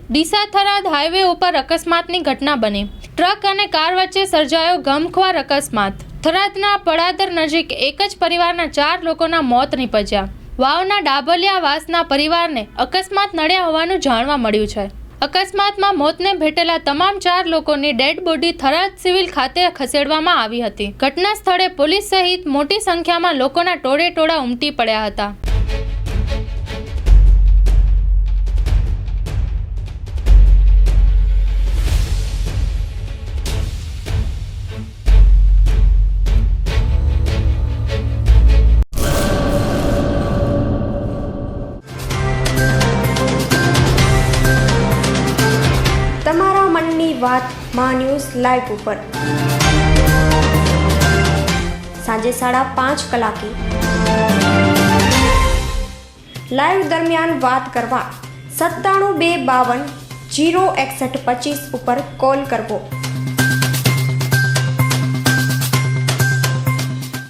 Deesa Tharad highway ઉપર અકસ્માતની ઘટના બની। ટ્રક અને કાર વચ્ચે સર્જાયો ગમખ્વાર અકસ્માત। થરાદના પડાદર નજીક એક જ પરિવારના 4 લોકોના મોત નીપજ્યા। વાવના ડાભલિયા વાસના પરિવારને અકસ્માત નડ્યા હોવાનું જાણવા મળ્યું છે। અકસ્માતમાં મોતને ભેટેલા તમામ 4 લોકોની ડેડ બોડી થરાદ સિવિલ ખાતે ખસેડવામાં આવી હતી। ઘટના સ્થળે પોલીસ સહિત મોટી સંખ્યામાં લોકોના ટોળેટોળા ઉમટી પડ્યા હતા। તમારા મનની વાત માં ન્યૂઝ લાઈવ ઉપર સાંજે 5:30 કલાકે લાઈવ દરમિયાન વાત કરવા 97 252 06125 ઉપર કોલ કરવો।